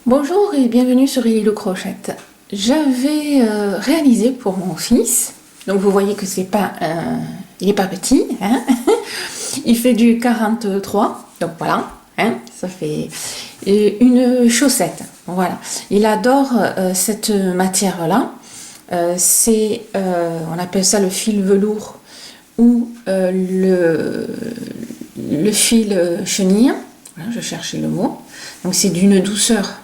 Bonjour et bienvenue sur Lilo Crochette. J'avais réalisé pour mon fils, donc vous voyez que c'est pas il est pas petit, hein. Il fait du 43, donc voilà, hein, ça fait une chaussette. Voilà, il adore cette matière-là. On appelle ça le fil velours ou le fil chenille. Voilà, je cherchais le mot. Donc c'est d'une douceur,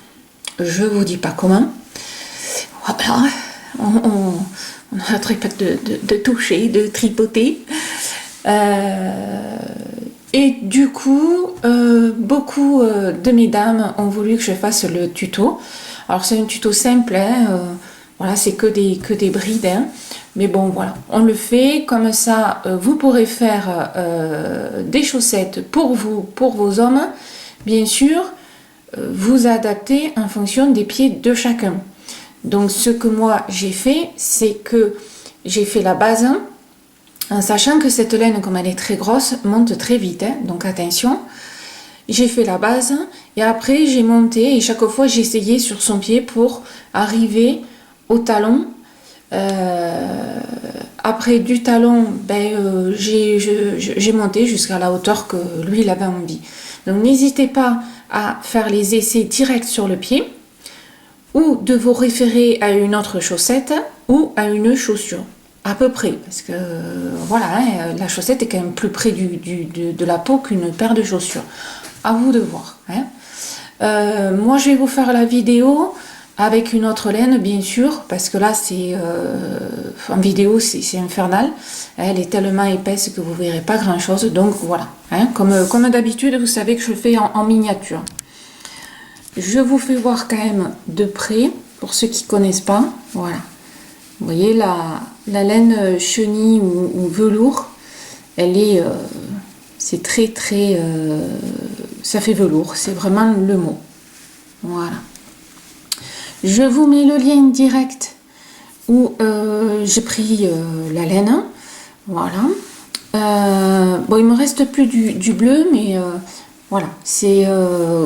je vous dis pas comment. Voilà, on n'arrêterait pas de toucher, de tripoter. Et du coup, beaucoup de mesdames ont voulu que je fasse le tuto. Alors c'est un tuto simple, hein, voilà, c'est que des brides, hein. Mais bon, voilà, on le fait comme ça. Vous pourrez faire des chaussettes pour vous, pour vos hommes. Bien sûr, vous adaptez en fonction des pieds de chacun. Donc ce que moi j'ai fait, c'est que j'ai fait la base, en sachant que cette laine, comme elle est très grosse, monte très vite, hein, donc attention. J'ai fait la base et après j'ai monté et chaque fois j'ai essayé sur son pied pour arriver au talon. Après du talon, j'ai monté jusqu'à la hauteur que lui il avait envie. Donc n'hésitez pas à faire les essais directs sur le pied ou de vous référer à une autre chaussette ou à une chaussure. À peu près, parce que voilà, hein, la chaussette est quand même plus près de la peau qu'une paire de chaussures. À vous de voir. Hein. Moi, je vais vous faire la vidéo avec une autre laine, bien sûr, parce que là, en vidéo, c'est infernal. Elle est tellement épaisse que vous ne verrez pas grand-chose. Donc voilà, hein, comme d'habitude, vous savez que je fais en miniature. Je vous fais voir quand même de près, pour ceux qui ne connaissent pas. Voilà. Vous voyez la laine chenille ou velours, elle est, c'est très, ça fait velours, c'est vraiment le mot. Voilà. Je vous mets le lien direct où j'ai pris la laine. Voilà. Bon, il me reste plus du bleu, mais voilà, c'est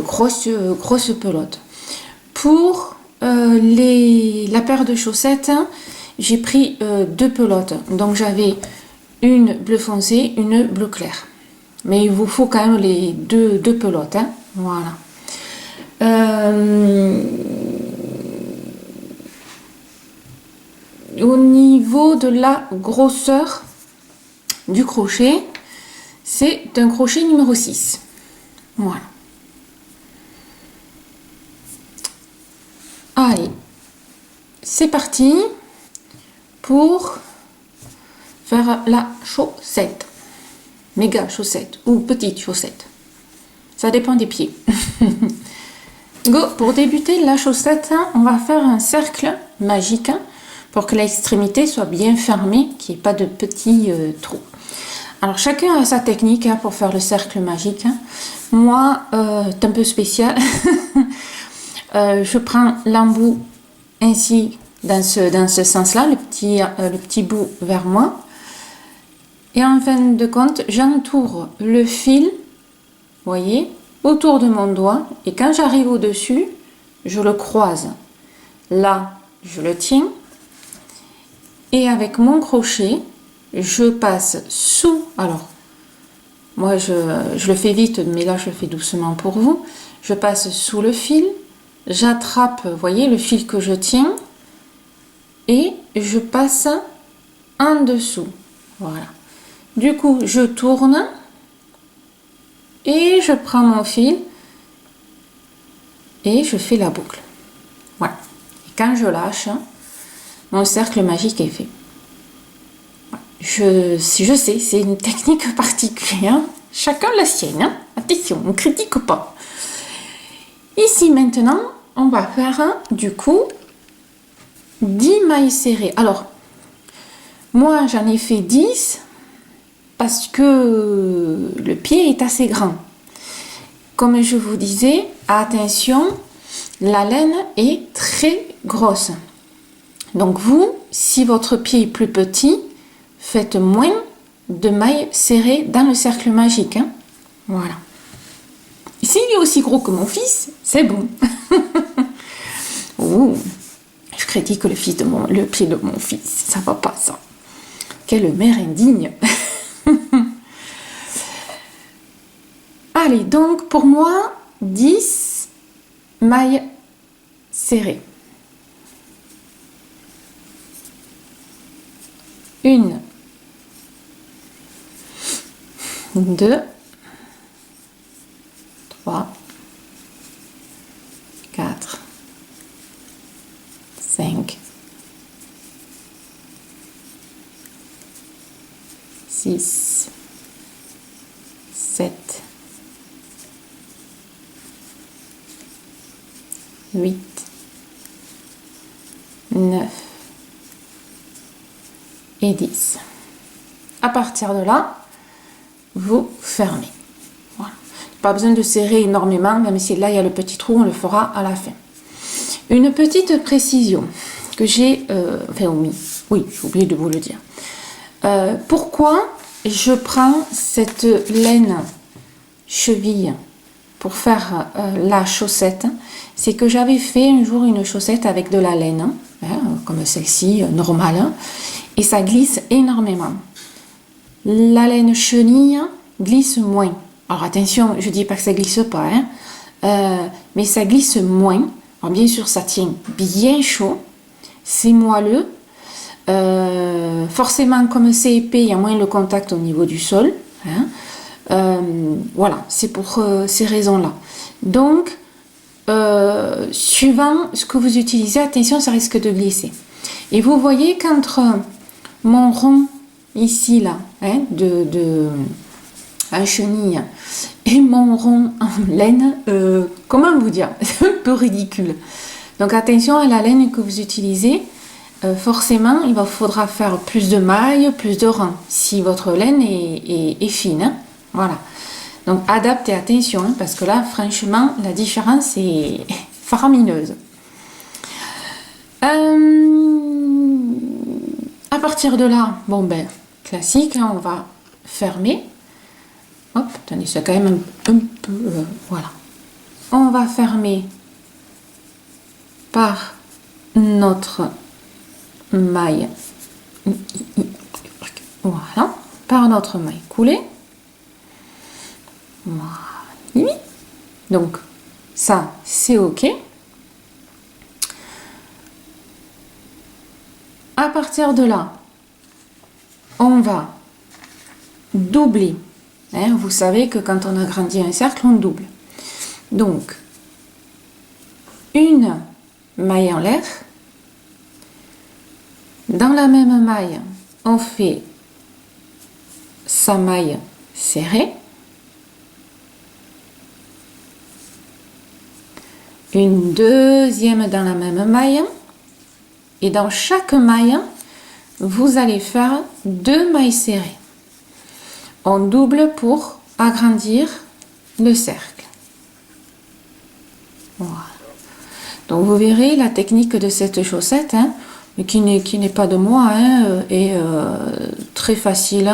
grosse pelote. Pour la paire de chaussettes, j'ai pris deux pelotes. Donc j'avais une bleu foncé, une bleu clair. Mais il vous faut quand même les deux pelotes. Hein. Voilà. Au niveau de la grosseur du crochet, c'est un crochet numéro 6. Voilà. Allez, c'est parti pour faire la chaussette. Méga chaussette ou petite chaussette. Ça dépend des pieds. Go, pour débuter la chaussette, on va faire un cercle magique pour que l'extrémité soit bien fermée, qu'il n'y ait pas de petits trous. Alors chacun a sa technique pour faire le cercle magique. Moi, c'est un peu spécial. Je prends l'embout ainsi dans ce sens-là, le petit bout vers moi. Et en fin de compte, j'entoure le fil, vous voyez, autour de mon doigt. Et quand j'arrive au-dessus, je le croise. Là, je le tiens. Et avec mon crochet, je passe sous. Alors, moi, je le fais vite, mais là, je le fais doucement pour vous. Je passe sous le fil. J'attrape, vous voyez, le fil que je tiens. Et je passe en dessous. Voilà. Du coup, je tourne et je prends mon fil et je fais la boucle. Voilà. Et quand je lâche, mon cercle magique est fait. Voilà. Je sais, c'est une technique particulière. Chacun la sienne. Hein. Attention, on ne critique pas. Ici, maintenant, on va faire, du coup, 10 mailles serrées. Alors, moi, j'en ai fait 10 parce que le pied est assez grand. Comme je vous disais, attention, la laine est très grosse. Donc vous, si votre pied est plus petit, faites moins de mailles serrées dans le cercle magique. Hein. Voilà. S'il est aussi gros que mon fils, c'est bon. Ouh, je critique le pied de mon fils. Ça va pas, ça. Quelle mère indigne. Allez, donc pour moi, 10 mailles serrées. 1, 2, 3, 4, 5, 6, 7, 8, 9 et 10. À partir de là, vous fermez. Voilà. Pas besoin de serrer énormément, même si là il y a le petit trou, on le fera à la fin. Une petite précision que j'ai omis. Oui, j'ai oublié de vous le dire. Pourquoi je prends cette laine cheville pour faire la chaussette? C'est que j'avais fait un jour une chaussette avec de la laine, comme celle-ci, normale, et ça glisse énormément. La laine chenille glisse moins. Alors attention, je ne dis pas que ça glisse pas, mais ça glisse moins. Alors bien sûr, ça tient bien chaud, c'est moelleux. Forcément, comme c'est épais, il y a moins le contact au niveau du sol. Voilà, c'est pour ces raisons-là. Donc, suivant ce que vous utilisez, attention, ça risque de glisser. Et vous voyez qu'entre mon rond ici, là, en chenille, et mon rond en laine, comment vous dire, c'est un peu ridicule. Donc attention à la laine que vous utilisez. Forcément, il faudra faire plus de mailles, plus de rangs, si votre laine est fine. Voilà. Donc adaptez, attention, parce que là, franchement, la différence est faramineuse. À partir de là, bon ben, classique, là, on va fermer. Hop, attendez, c'est quand même un peu... voilà. On va fermer par notre maille. Voilà. Par notre maille coulée. Voilà. Donc, ça, c'est OK. À partir de là, on va doubler. Vous savez que quand on agrandit un cercle, on double. Donc, une maille en l'air. Dans la même maille, on fait sa maille serrée. Une deuxième dans la même maille. Et dans chaque maille, vous allez faire 2 mailles serrées. On double pour agrandir le cercle. Voilà. Donc vous verrez la technique de cette chaussette, qui n'est pas de moi, est très facile.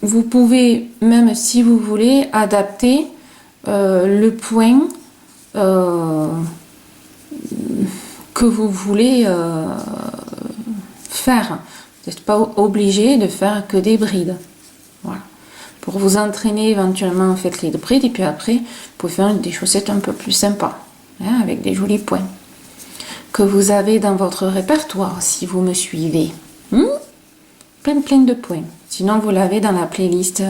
Vous pouvez, même si vous voulez, adapter le point que vous voulez faire. Vous n'êtes pas obligé de faire que des brides. Voilà. Pour vous entraîner éventuellement, faites les brides et puis après, vous pouvez faire des chaussettes un peu plus sympas, avec des jolis points que vous avez dans votre répertoire si vous me suivez. Plein de points. Sinon, vous l'avez dans la playlist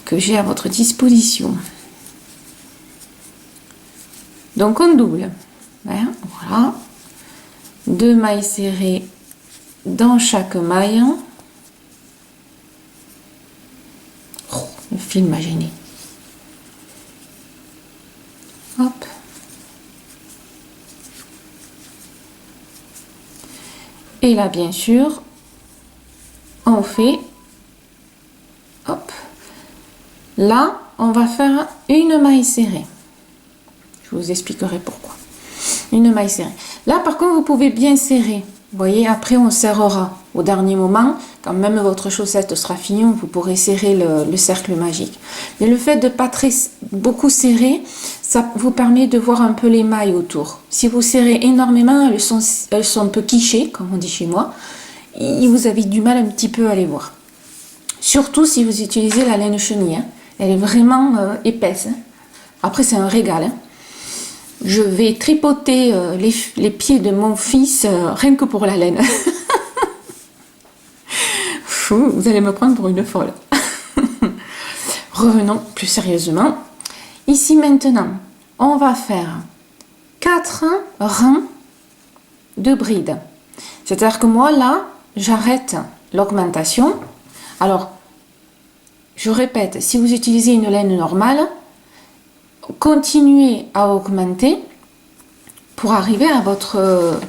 que j'ai à votre disposition. Donc, on double. Voilà. 2 mailles serrées dans chaque maille. Oh, le fil m'a gêné. Hop. Et là, bien sûr, on fait, hop, là, on va faire une maille serrée. Je vous expliquerai pourquoi. Une maille serrée. Là, par contre, vous pouvez bien serrer. Vous voyez, après on serrera au dernier moment, quand même votre chaussette sera finie, vous pourrez serrer le cercle magique. Mais le fait de pas beaucoup serrer, ça vous permet de voir un peu les mailles autour. Si vous serrez énormément, elles sont un peu quichées, comme on dit chez moi, et vous avez du mal un petit peu à les voir. Surtout si vous utilisez la laine chenille, hein. Elle est vraiment épaisse. Hein. Après c'est un régal. Hein. Je vais tripoter les pieds de mon fils rien que pour la laine. Fou, vous allez me prendre pour une folle. Revenons plus sérieusement. Ici maintenant, on va faire 4 rangs de brides. C'est-à-dire que moi là, j'arrête l'augmentation. Alors, je répète, si vous utilisez une laine normale, continuez à augmenter pour arriver à votre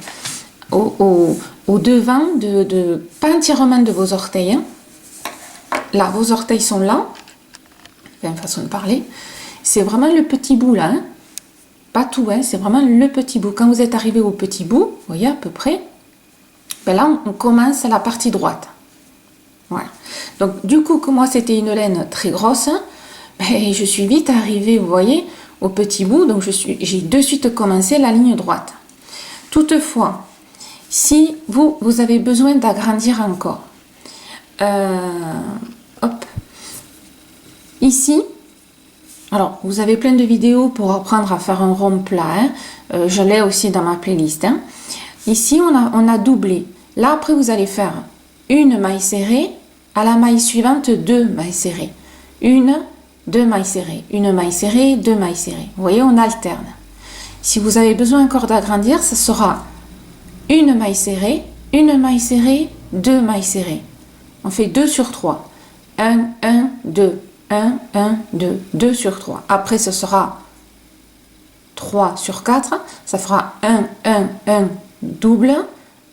au devant pas entièrement de vos orteils. Hein. Là, vos orteils sont là. Enfin, façon de parler. C'est vraiment le petit bout là. Hein. Pas tout, hein, c'est vraiment le petit bout. Quand vous êtes arrivé au petit bout, vous voyez à peu près, ben là, on commence à la partie droite. Voilà. Donc, du coup, comme moi, c'était une laine très grosse, ben, je suis vite arrivée, vous voyez, au petit bout. Donc, j'ai de suite commencé la ligne droite. Toutefois, si vous avez besoin d'agrandir encore, hop, ici, alors, vous avez plein de vidéos pour apprendre à faire un rond plat. Hein. Je l'ai aussi dans ma playlist. Hein. Ici, on a doublé. Là, après, vous allez faire une maille serrée. À la maille suivante, 2 mailles serrées. 1, 2 mailles serrées. Une maille serrée, 2 mailles serrées. Vous voyez, on alterne. Si vous avez besoin encore d'agrandir, ça sera une maille serrée, 2 mailles serrées. On fait 2 sur 3. 1, 1, 2. 1, 1, 2, 2 sur 3. Après, ce sera 3 sur 4. Ça fera 1, 1, 1, double.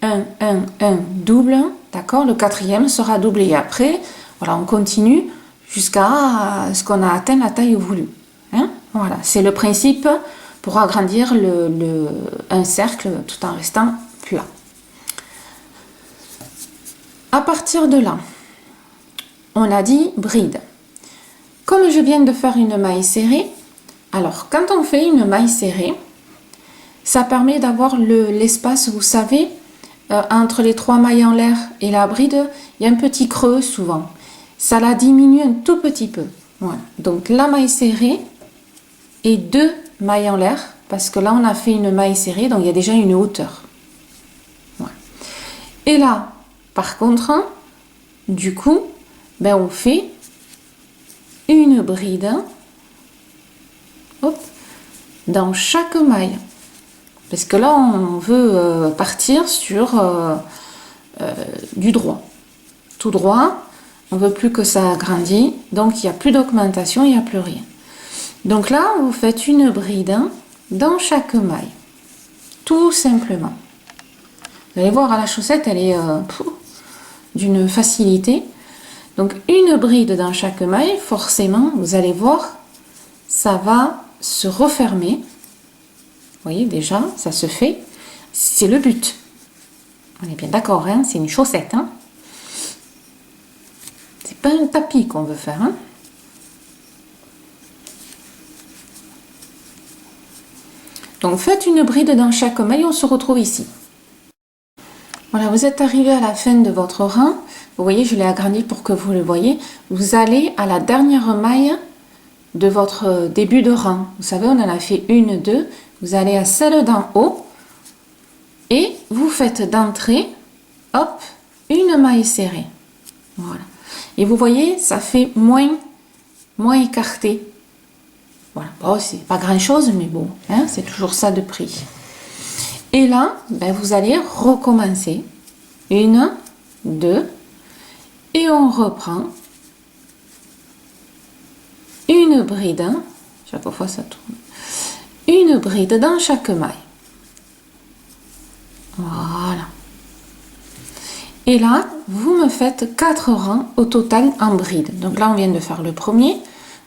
1, 1, 1, double. D'accord? Le quatrième sera doublé. Et après, voilà, on continue jusqu'à ce qu'on a atteint la taille voulue. Hein? Voilà, c'est le principe pour agrandir un cercle tout en restant plat. À partir de là, on a dit bride. Comme je viens de faire une maille serrée, alors quand on fait une maille serrée, ça permet d'avoir l'espace, vous savez, entre les 3 mailles en l'air et la bride, il y a un petit creux souvent. Ça la diminue un tout petit peu. Voilà. Donc la maille serrée et 2 mailles en l'air, parce que là on a fait une maille serrée, donc il y a déjà une hauteur. Voilà. Et là, par contre, du coup, ben on fait une bride, hop, dans chaque maille. Parce que là, on veut partir sur du droit. Tout droit, on veut plus que ça agrandisse, donc il n'y a plus d'augmentation, il n'y a plus rien. Donc là, vous faites une bride dans chaque maille. Tout simplement. Vous allez voir, à la chaussette, elle est d'une facilité. Donc une bride dans chaque maille, forcément, vous allez voir, ça va se refermer. Vous voyez déjà, ça se fait. C'est le but. On est bien d'accord, hein, c'est une chaussette. Hein. C'est pas un tapis qu'on veut faire. Hein. Donc faites une bride dans chaque maille, on se retrouve ici. Voilà, vous êtes arrivé à la fin de votre rang. Vous voyez, je l'ai agrandi pour que vous le voyez. Vous allez à la dernière maille de votre début de rang. Vous savez, on en a fait 1, 2. Vous allez à celle d'en haut et vous faites d'entrée, hop, une maille serrée. Voilà. Et vous voyez, ça fait moins écarté. Voilà. Bon, c'est pas grand chose, mais bon, hein, c'est toujours ça de prix. Et là, ben, vous allez recommencer. 1, 2, et on reprend une bride. Chaque fois, ça tourne. Une bride dans chaque maille. Voilà. Et là, vous me faites 4 rangs au total en bride. Donc là, on vient de faire le premier.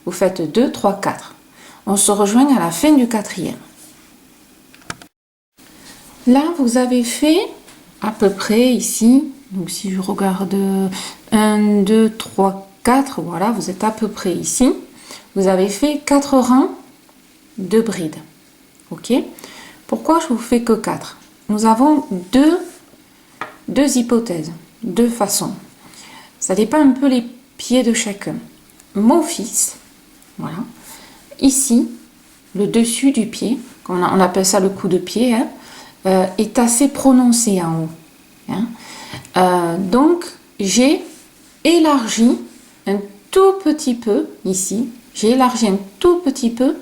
Vous faites 2, 3, 4. On se rejoint à la fin du 4e. Là, vous avez fait, à peu près ici. Donc si je regarde 1, 2, 3, 4, voilà, vous êtes à peu près ici. Vous avez fait 4 rangs de brides. Ok? Pourquoi je vous fais que 4? Nous avons deux hypothèses, deux façons. Ça dépend un peu les pieds de chacun. Mon fils, voilà, ici, le dessus du pied, on appelle ça le coup de pied, hein, est assez prononcé en haut. Hein. Donc, j'ai élargi un tout petit peu ici, j'ai élargi un tout petit peu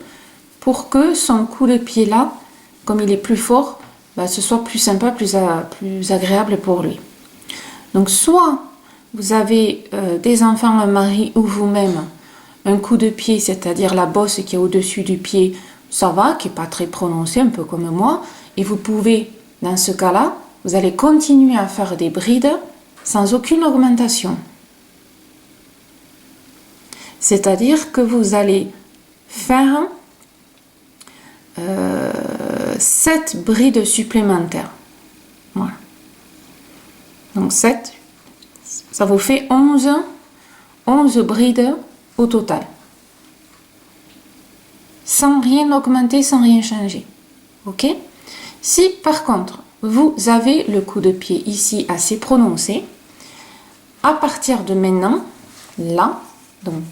pour que son coup de pied là, comme il est plus fort, ce soit plus sympa, plus agréable pour lui. Donc, soit vous avez des enfants, un mari ou vous-même, un coup de pied, c'est-à-dire la bosse qui est au-dessus du pied, ça va, qui n'est pas très prononcé, un peu comme moi, et vous pouvez, dans ce cas-là, vous allez continuer à faire des brides sans aucune augmentation. C'est-à-dire que vous allez faire 7 brides supplémentaires. Voilà. Donc 7, ça vous fait 11 brides au total. Sans rien augmenter, sans rien changer. Ok? Si par contre, vous avez le coup de pied ici assez prononcé, à partir de maintenant, là, donc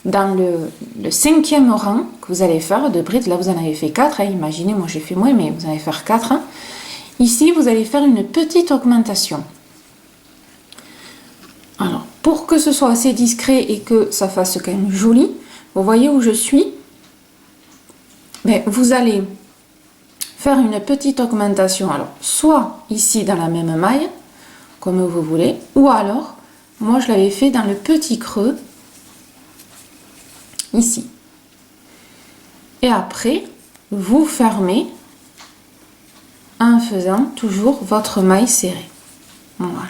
dans le 5e rang que vous allez faire de brides, là vous en avez fait 4, hein, imaginez, moi j'ai fait moins, mais vous allez faire 4. Hein. Ici, vous allez faire une petite augmentation. Alors, pour que ce soit assez discret et que ça fasse quand même joli, vous voyez où je suis? Mais vous allez faire une petite augmentation, alors soit ici dans la même maille, comme vous voulez, ou alors, moi je l'avais fait dans le petit creux, ici. Et après, vous fermez en faisant toujours votre maille serrée. Voilà.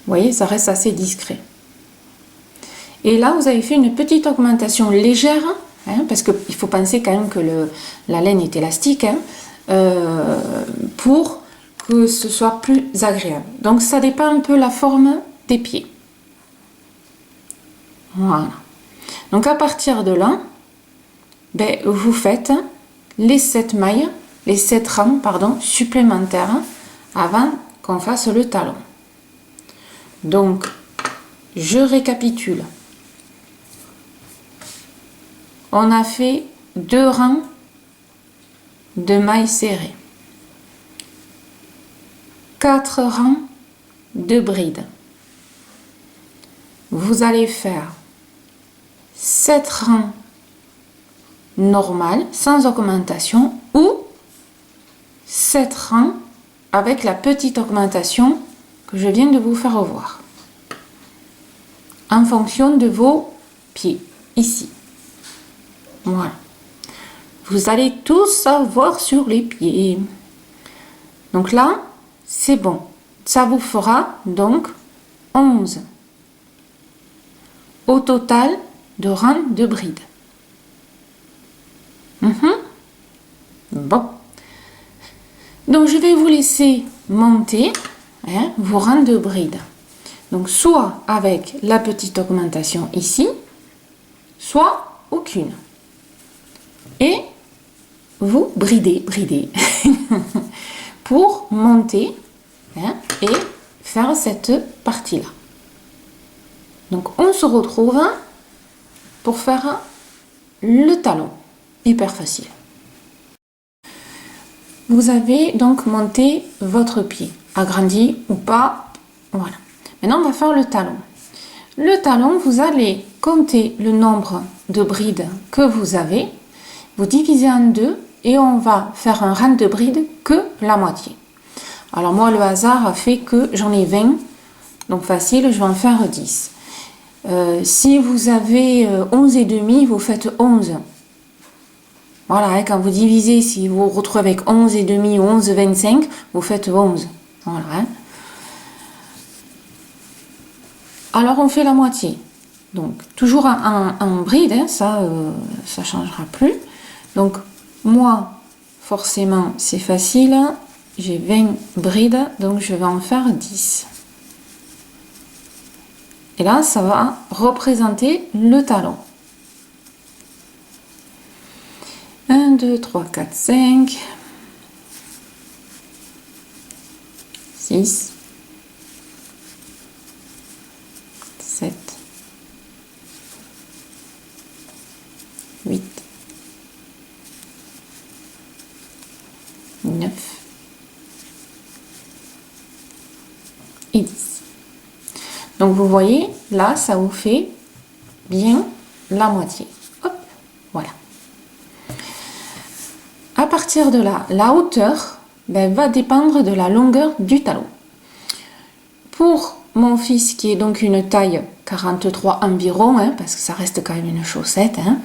Vous voyez, ça reste assez discret. Et là, vous avez fait une petite augmentation légère, hein, parce qu'il faut penser quand même que la laine est élastique, hein, pour que ce soit plus agréable. Donc, ça dépend un peu la forme des pieds. Voilà. Donc, à partir de là, vous faites les 7 mailles, les 7 rangs, pardon, supplémentaires avant qu'on fasse le talon. Donc, je récapitule. On a fait 2 rangs de mailles serrées, 4 rangs de brides. Vous allez faire 7 rangs normales, sans augmentation, ou 7 rangs avec la petite augmentation que je viens de vous faire voir, en fonction de vos pieds, ici. Voilà. Vous allez tout savoir sur les pieds. Donc là, c'est bon. Ça vous fera donc 11 au total de rangs de brides. Bon. Donc je vais vous laisser monter vos rangs de brides. Donc soit avec la petite augmentation ici, soit aucune. Et vous bridez pour monter et faire cette partie-là. Donc on se retrouve pour faire le talon. Hyper facile. Vous avez donc monté votre pied, agrandi ou pas. Voilà. Maintenant on va faire le talon. Le talon, vous allez compter le nombre de brides que vous avez. Vous divisez en 2 et on va faire un rang de brides que la moitié. Alors moi, le hasard a fait que j'en ai 20, donc facile, je vais en faire 10. Si vous avez 11 et demi, vous faites 11. Voilà, quand vous divisez, si vous vous retrouvez avec 11 et demi ou 11,25, vous faites 11. Voilà. Alors on fait la moitié. Donc toujours en bride, ça ne changera plus. Donc moi, forcément, c'est facile. j'ai 20 brides, donc je vais en faire 10. Et là, ça va représenter le talon. 1, 2, 3, 4, 5, 6, 7, 8, 9 et 10. Donc vous voyez, là, ça vous fait bien la moitié. Hop, voilà. À partir de là, la hauteur va dépendre de la longueur du talon. Pour mon fils qui est donc une taille 43 environ, hein, parce que ça reste quand même une chaussette, hein,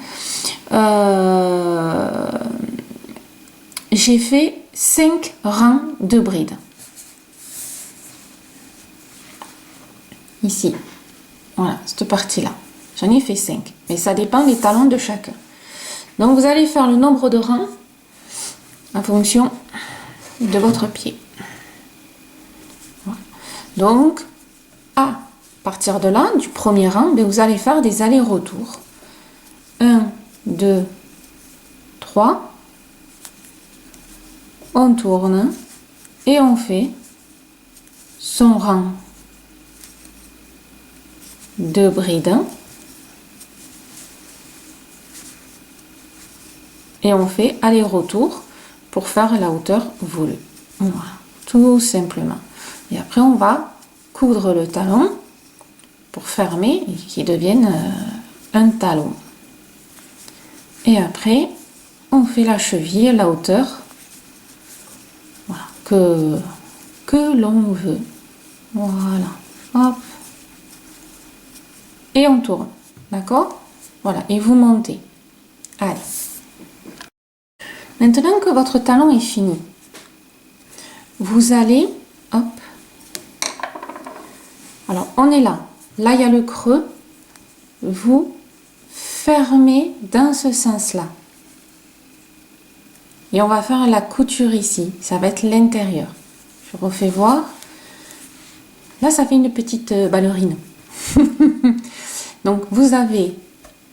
j'ai fait 5 rangs de brides. Ici, voilà, cette partie-là. J'en ai fait 5, mais ça dépend des talons de chacun. Donc vous allez faire le nombre de rangs en fonction de votre pied. Voilà. Donc, à partir de là, du premier rang, vous allez faire des allers-retours. 1, 2, 3. On tourne et on fait son rang de brides. Et on fait aller-retour pour faire la hauteur voulue. Voilà, tout simplement. Et après, on va coudre le talon pour fermer et qu'il devienne un talon. Et après, on fait la cheville, la hauteur, voilà, que l'on veut. Voilà, hop. Et on tourne, d'accord? Voilà, et vous montez. Allez. Maintenant que votre talon est fini, vous allez, hop, alors on est là, là il y a le creux, vous fermez dans ce sens-là. Et on va faire la couture ici, ça va être l'intérieur. Je refais voir. Là ça fait une petite ballerine. Donc vous avez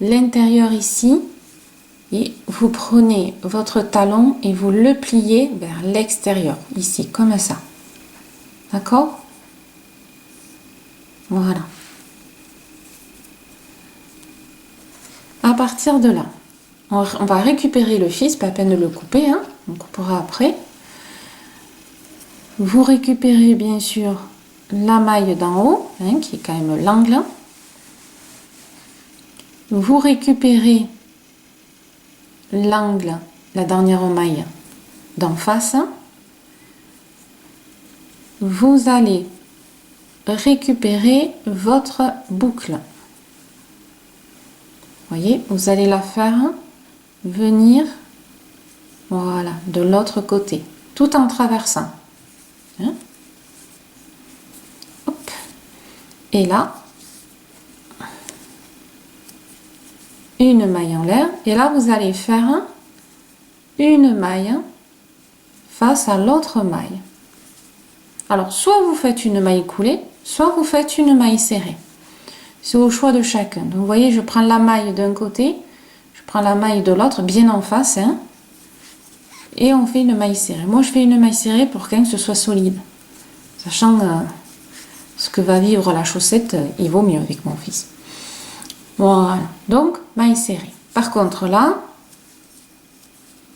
l'intérieur ici. Et vous prenez votre talon et vous le pliez vers l'extérieur, ici, comme ça. D'accord? Voilà. À partir de là, on va récupérer le fil, pas la peine de le couper, hein, on coupera après. Vous récupérez bien sûr la maille d'en haut, hein, qui est quand même l'angle. Vous récupérez l'angle, la dernière maille d'en face. Vous allez récupérer votre boucle. Voyez, vous allez la faire venir, voilà, de l'autre côté, tout en traversant. Hein? Hop. Et là, une maille en l'air, et là vous allez faire une maille face à l'autre maille. Alors soit vous faites une maille coulée, soit vous faites une maille serrée. C'est au choix de chacun. Donc vous voyez, je prends la maille d'un côté, je prends la maille de l'autre, bien en face, hein, et on fait une maille serrée. Moi je fais une maille serrée pour que ce soit solide, sachant ce que va vivre la chaussette, il vaut mieux avec mon fils. Voilà, donc maille serrée. Par contre là,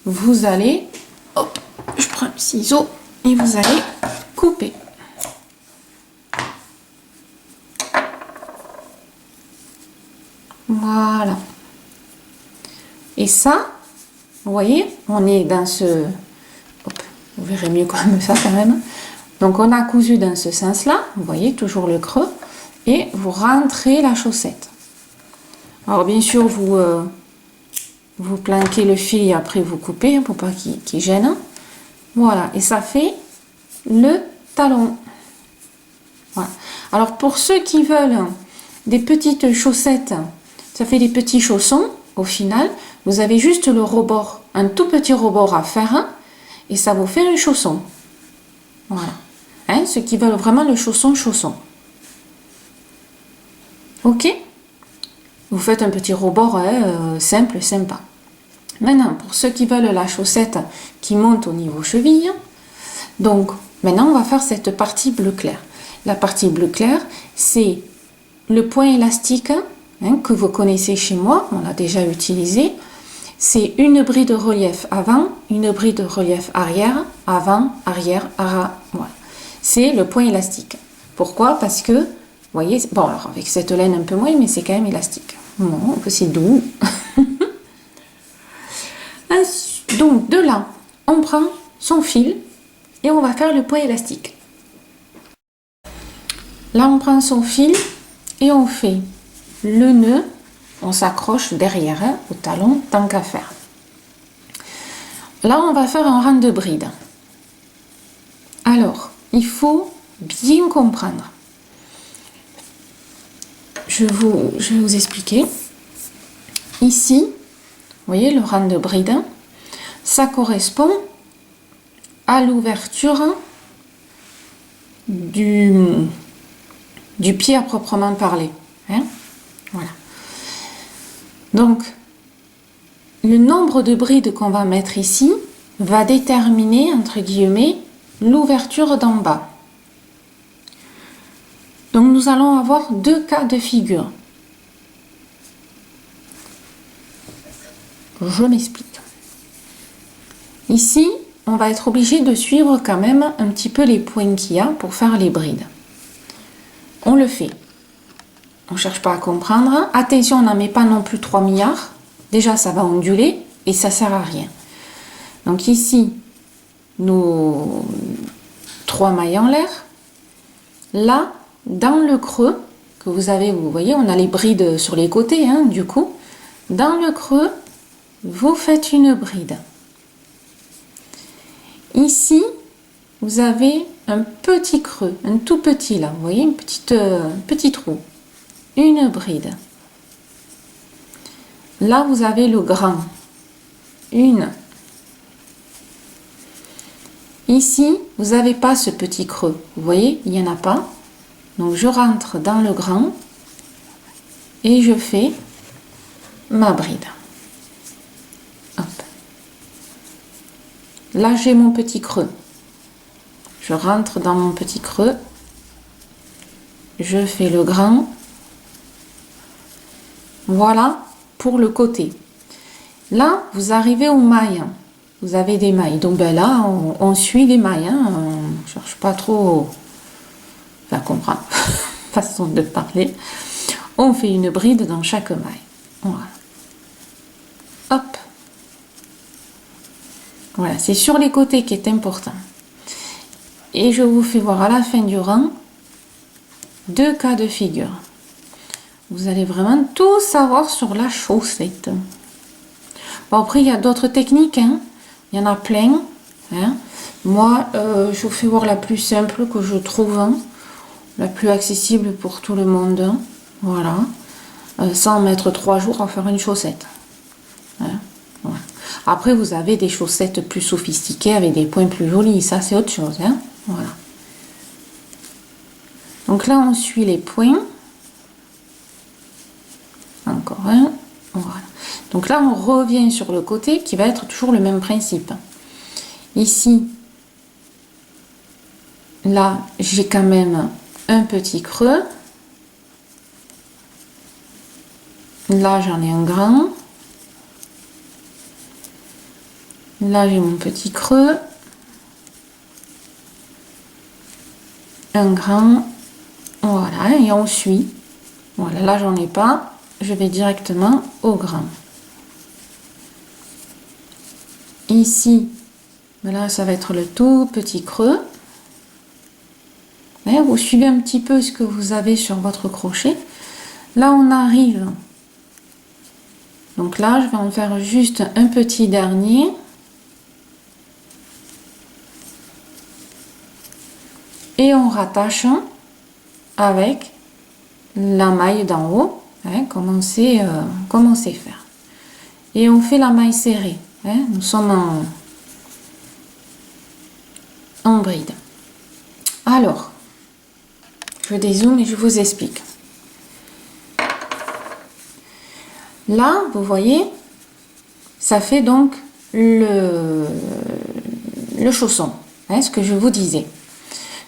vous allez, hop, je prends le ciseau et vous allez couper. Voilà. Et ça, vous voyez, on est dans ce... Hop, vous verrez mieux comme ça quand même. Donc on a cousu dans ce sens-là, vous voyez, toujours le creux, et vous rentrez la chaussette. Alors bien sûr, vous planquez le fil et après vous coupez pour pas qu'il gêne. Voilà, et ça fait le talon. Voilà. Alors pour ceux qui veulent des petites chaussettes, ça fait des petits chaussons, au final, vous avez juste le rebord, un tout petit rebord à faire, et ça vous fait un chausson. Voilà. Hein, ceux qui veulent vraiment le chausson. Ok? Vous faites un petit rebord simple, sympa. Maintenant, pour ceux qui veulent la chaussette qui monte au niveau cheville, donc maintenant on va faire cette partie bleu clair. La partie bleu clair, c'est le point élastique que vous connaissez chez moi, on l'a déjà utilisé. C'est une bride relief avant, une bride relief arrière, avant, arrière, arrière. Voilà. C'est le point élastique. Pourquoi? Parce que, vous voyez, bon alors avec cette laine un peu moins, mais c'est quand même élastique. Bon, c'est doux. Donc de là, on prend son fil et on va faire le point élastique. Là, on prend son fil et on fait le nœud, on s'accroche derrière au talon, tant qu'à faire. Là, on va faire un rang de bride. Alors, il faut bien comprendre. Je vais vous expliquer. Ici, vous voyez le rang de bride, ça correspond à l'ouverture du pied à proprement parler. Hein? Voilà. Donc, le nombre de brides qu'on va mettre ici va déterminer, entre guillemets, l'ouverture d'en bas. Donc, nous allons avoir deux cas de figure. Je m'explique. Ici, on va être obligé de suivre quand même un petit peu les points qu'il y a pour faire les brides. On le fait. On ne cherche pas à comprendre. Attention, on n'en met pas non plus 3 milliards. Déjà, ça va onduler et ça ne sert à rien. Donc ici, nos 3 mailles en l'air. Là, dans le creux que vous avez, vous voyez, on a les brides sur les côtés, du coup. Dans le creux, vous faites une bride. Ici, vous avez un petit creux, un tout petit là, vous voyez, un petit trou. Une bride. Là, vous avez le grand. Une. Ici, vous n'avez pas ce petit creux. Vous voyez, il n'y en a pas. Donc, je rentre dans le grand et je fais ma bride. Hop. Là, j'ai mon petit creux. Je rentre dans mon petit creux. Je fais le grand. Voilà pour le côté. Là, vous arrivez aux mailles. Vous avez des mailles. Donc ben là, on suit les mailles. On ne cherche pas trop à comprendre. Façon de parler. On fait une bride dans chaque maille. Voilà. Hop. Voilà, c'est sur les côtés qui est important. Et je vous fais voir à la fin du rang deux cas de figure. Vous allez vraiment tout savoir sur la chaussette. Bon, après, il y a d'autres techniques. Il y en a plein. Moi, je vous fais voir la plus simple que je trouve. La plus accessible pour tout le monde. Voilà. Sans mettre 3 jours à faire une chaussette. Voilà. Après, vous avez des chaussettes plus sophistiquées avec des points plus jolis. Ça, c'est autre chose. Voilà. Donc là, on suit les points. Encore un. Voilà. Donc là, on revient sur le côté qui va être toujours le même principe. Ici, là, j'ai quand même un petit creux. Là, j'en ai un grand. Là, j'ai mon petit creux. Un grand. Voilà, et on suit. Voilà, là, j'en ai pas. Je vais directement au grand. Ici, là, ça va être le tout petit creux. Et vous suivez un petit peu ce que vous avez sur votre crochet. Là, on arrive. Donc là, je vais en faire juste un petit dernier. Et on rattache avec la maille d'en haut, comme on sait faire. Et on fait la maille serrée. Nous sommes en bride. Alors, je dézoome et je vous explique. Là, vous voyez, ça fait donc le chausson, hein, ce que je vous disais.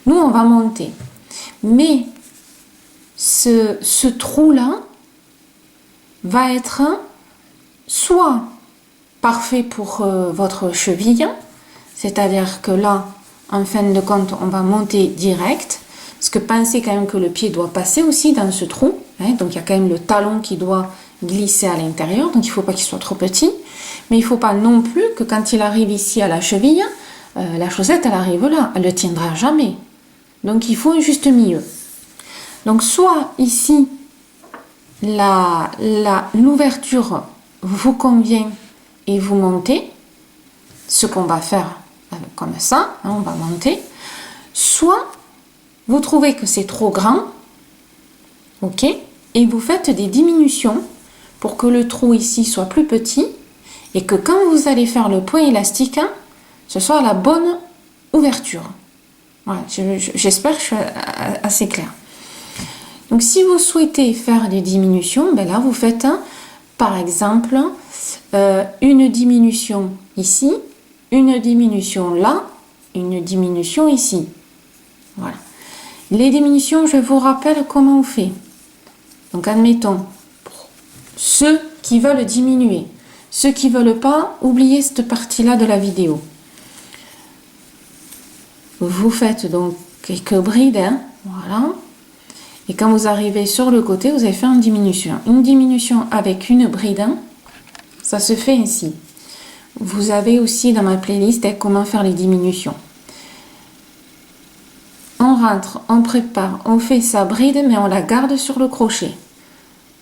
Nous, on va monter. Mais ce trou-là va être soit parfait pour votre cheville, c'est-à-dire que là, en fin de compte, on va monter direct, parce que pensez quand même que le pied doit passer aussi dans ce trou, hein, donc il y a quand même le talon qui doit glisser à l'intérieur, donc il ne faut pas qu'il soit trop petit, mais il ne faut pas non plus que quand il arrive ici à la cheville, la chaussette elle arrive là, elle ne tiendra jamais. Donc il faut un juste milieu. Donc soit ici, l'ouverture vous convient et vous montez, ce qu'on va faire comme ça, hein, on va monter, soit vous trouvez que c'est trop grand, ok, et vous faites des diminutions pour que le trou ici soit plus petit et que quand vous allez faire le point élastique, hein, ce soit la bonne ouverture. Voilà, j'espère que je suis assez claire. Donc si vous souhaitez faire des diminutions, ben là vous faites par exemple une diminution ici, une diminution là, une diminution ici. Voilà. Les diminutions, je vous rappelle comment on fait. Donc admettons, pour ceux qui veulent diminuer, ceux qui ne veulent pas, oubliez cette partie-là de la vidéo. Vous faites donc quelques brides, hein, voilà. Et quand vous arrivez sur le côté, vous allez faire une diminution. Une diminution avec une bride, hein, ça se fait ainsi. Vous avez aussi dans ma playlist comment faire les diminutions. On rentre, on prépare, on fait sa bride, mais on la garde sur le crochet.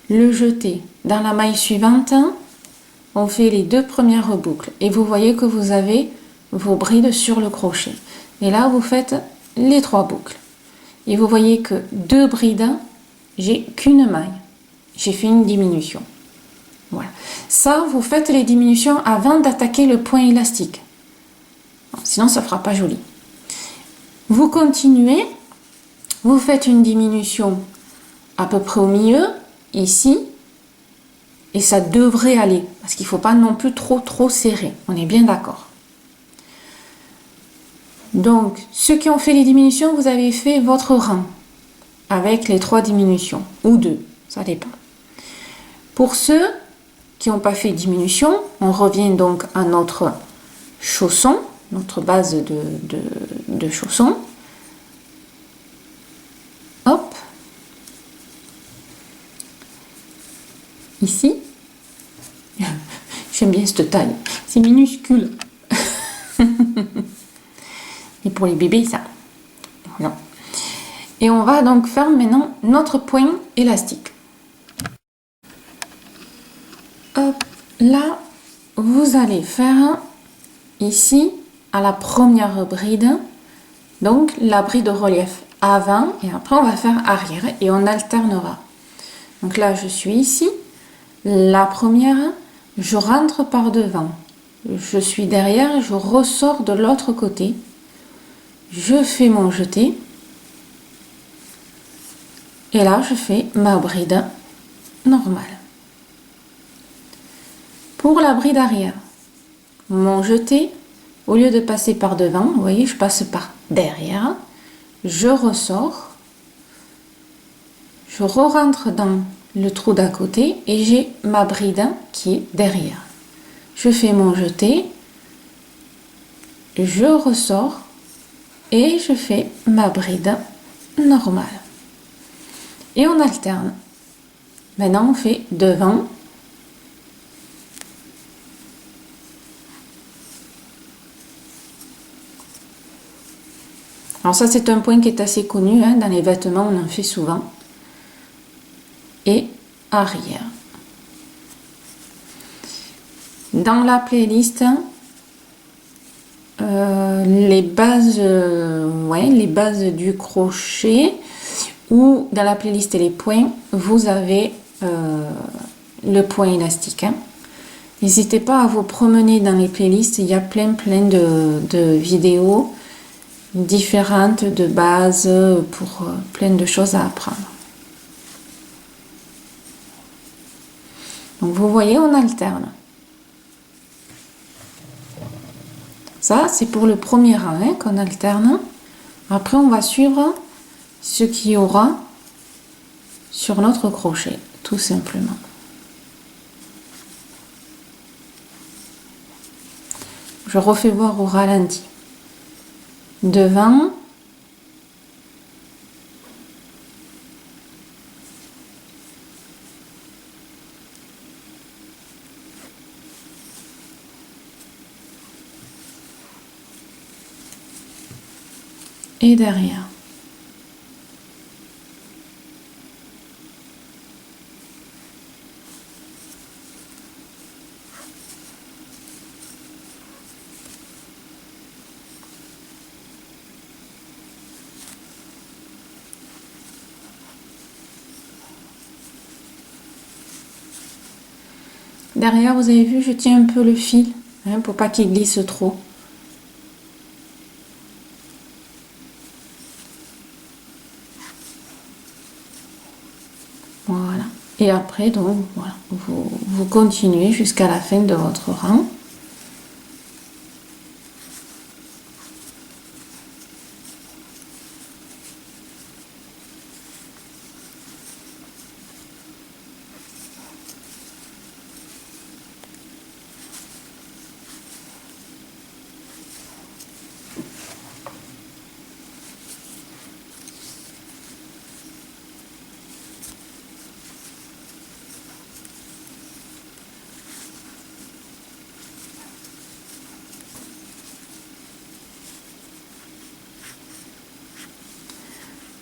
Le jeter dans la maille suivante, on fait les 2 premières boucles. Et vous voyez que vous avez vos brides sur le crochet. Et là, vous faites les 3 boucles. Et vous voyez que 2 brides, j'ai qu'une maille. J'ai fait une diminution. Voilà. Ça, vous faites les diminutions avant d'attaquer le point élastique. Sinon, ça ne fera pas joli. Vous continuez. Vous faites une diminution à peu près au milieu, ici. Et ça devrait aller. Parce qu'il ne faut pas non plus trop serrer. On est bien d'accord. Donc, ceux qui ont fait les diminutions, vous avez fait votre rang avec les 3 diminutions, ou 2, ça dépend. Pour ceux qui n'ont pas fait diminution, on revient donc à notre chausson, notre base de chausson. Hop. Ici. J'aime bien cette taille, c'est minuscule. Et pour les bébés, ça. Voilà. Et on va donc faire maintenant notre point élastique. Hop, là, vous allez faire ici, à la première bride, donc la bride relief avant, et après on va faire arrière, et on alternera. Donc là, je suis ici, la première, je rentre par devant. Je suis derrière, je ressors de l'autre côté. Je fais mon jeté et là je fais ma bride normale. Pour la bride arrière, mon jeté, au lieu de passer par devant, vous voyez, je passe par derrière, je ressors, je re-rentre dans le trou d'à côté et j'ai ma bride qui est derrière. Je fais mon jeté, je ressors et je fais ma bride normale. Et on alterne. Maintenant, on fait devant. Alors ça, c'est un point qui est assez connu, hein, dans les vêtements, on en fait souvent. Et arrière. Dans la playlist, les bases du crochet, ou dans la playlist et les points, vous avez le point élastique. Hein. N'hésitez pas à vous promener dans les playlists, il y a plein de vidéos différentes de base pour plein de choses à apprendre. Donc vous voyez, on alterne. Ça, c'est pour le premier rang hein, qu'on alterne. Après, on va suivre ce qu'il y aura sur notre crochet, tout simplement. Je refais voir au ralenti. Devant. Et derrière. Derrière, vous avez vu, je tiens un peu le fil hein, pour pas qu'il glisse trop. Voilà. Et après, donc, voilà, vous continuez jusqu'à la fin de votre rang.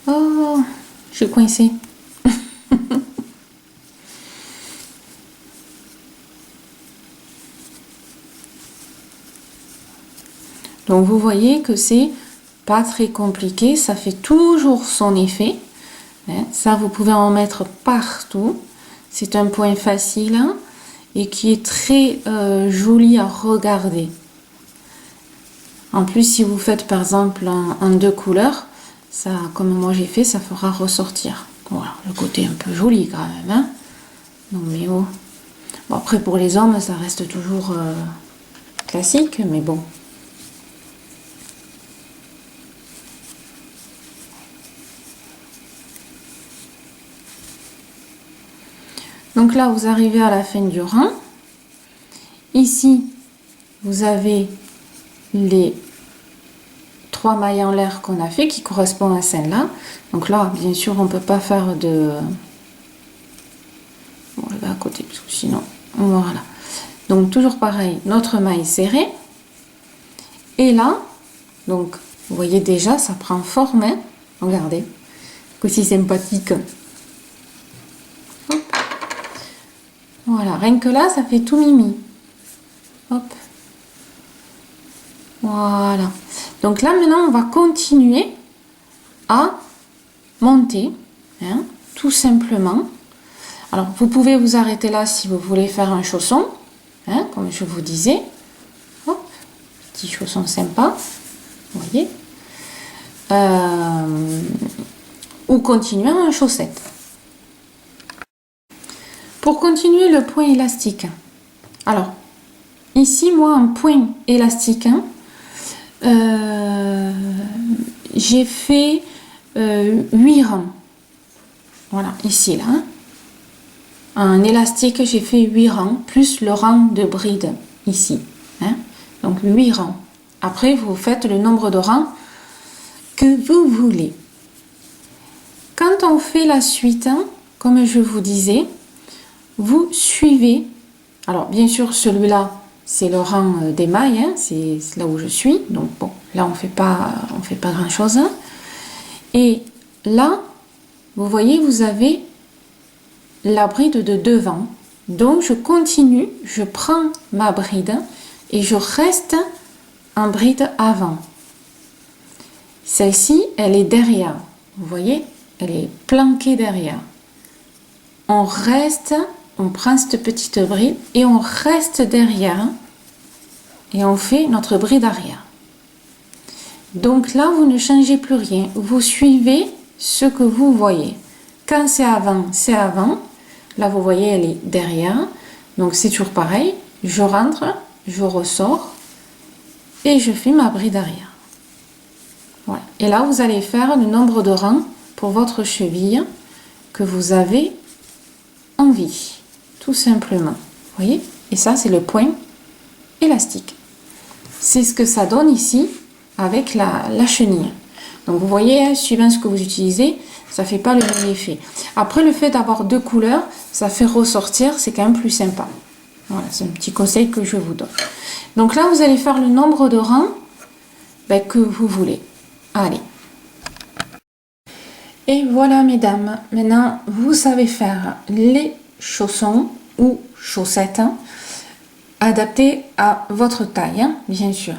Oh, je suis coincée. Donc vous voyez que c'est pas très compliqué, ça fait toujours son effet. Ça, vous pouvez en mettre partout. C'est un point facile hein, et qui est très joli à regarder. En plus, si vous faites par exemple en deux couleurs, ça, comme moi j'ai fait, ça fera ressortir. Voilà, le côté un peu joli quand même. Hein. Non mais oh. Bon, après pour les hommes, ça reste toujours classique, mais bon. Donc là, vous arrivez à la fin du rang. Ici, vous avez les 3 mailles en l'air qu'on a fait qui correspondent à celle-là. Donc là, bien sûr, on ne peut pas faire de... Bon, je vais à côté, parce que sinon, voilà. Donc toujours pareil, notre maille serrée. Et là, donc, vous voyez déjà, ça prend forme. Hein. Regardez, que c'est sympathique. Hop. Voilà, rien que là, ça fait tout mimi. Hop. Voilà. Donc là, maintenant, on va continuer à monter, hein, tout simplement. Alors, vous pouvez vous arrêter là si vous voulez faire un chausson, hein, comme je vous disais. Hop, petit chausson sympa, vous voyez. Ou continuer en chaussette. Pour continuer le point élastique, alors, ici, moi, un point élastique, hein, j'ai fait 8 rangs. Voilà, ici, là. Hein. Un élastique, j'ai fait 8 rangs, plus le rang de bride, ici. Hein. Donc, 8 rangs. Après, vous faites le nombre de rangs que vous voulez. Quand on fait la suite, hein, comme je vous disais, vous suivez. Alors, bien sûr, celui-là, c'est le rang des mailles, hein, c'est là où je suis. Donc, bon, là, on fait pas grand-chose. Hein. Et là, vous voyez, vous avez la bride de devant. Donc, je continue, je prends ma bride et je reste en bride avant. Celle-ci, elle est derrière. Vous voyez, elle est planquée derrière. On reste, on prend cette petite bride et on reste derrière et on fait notre bride arrière. Donc là, vous ne changez plus rien. Vous suivez ce que vous voyez. Quand c'est avant, c'est avant. Là, vous voyez, elle est derrière. Donc, c'est toujours pareil. Je rentre, je ressors et je fais ma bride arrière. Voilà. Et là, vous allez faire le nombre de rangs pour votre cheville que vous avez envie. Tout simplement. Vous voyez? Et ça, c'est le point élastique. C'est ce que ça donne ici avec la chenille. Donc vous voyez, suivant ce que vous utilisez, ça fait pas le même effet. Après, le fait d'avoir deux couleurs, ça fait ressortir, c'est quand même plus sympa. Voilà, c'est un petit conseil que je vous donne. Donc là, vous allez faire le nombre de rangs que vous voulez. Allez. Et voilà, mesdames. Maintenant, vous savez faire les chaussons ou chaussettes adaptés à votre taille, hein, bien sûr.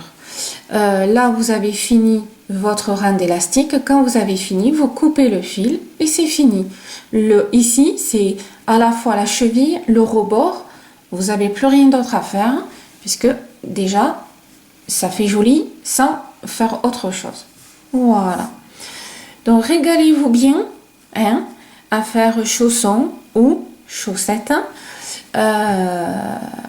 Là, vous avez fini votre rang d'élastique. Quand vous avez fini, vous coupez le fil et c'est fini. Ici, c'est à la fois la cheville, le rebord. Vous n'avez plus rien d'autre à faire puisque déjà, ça fait joli sans faire autre chose. Voilà. Donc, régalez-vous bien hein, à faire chaussons ou chaussettes.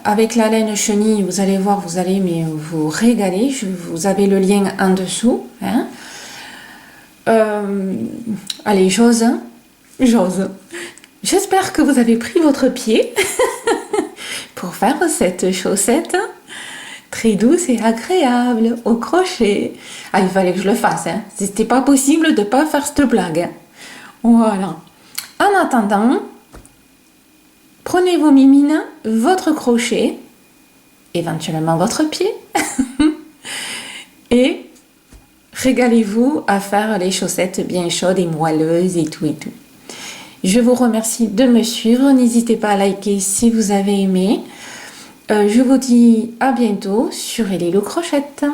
Avec la laine chenille, vous allez voir, vous allez vous régaler. Vous avez le lien en dessous. Hein. Allez, j'ose. J'espère que vous avez pris votre pied pour faire cette chaussette très douce et agréable au crochet. Ah, il fallait que je le fasse. Hein. C'était pas possible de pas faire cette blague. Hein. Voilà. En attendant, prenez vos mimines, votre crochet, éventuellement votre pied, et régalez-vous à faire les chaussettes bien chaudes et moelleuses et tout et tout. Je vous remercie de me suivre. N'hésitez pas à liker si vous avez aimé. Je vous dis à bientôt sur Ellie le Crochette.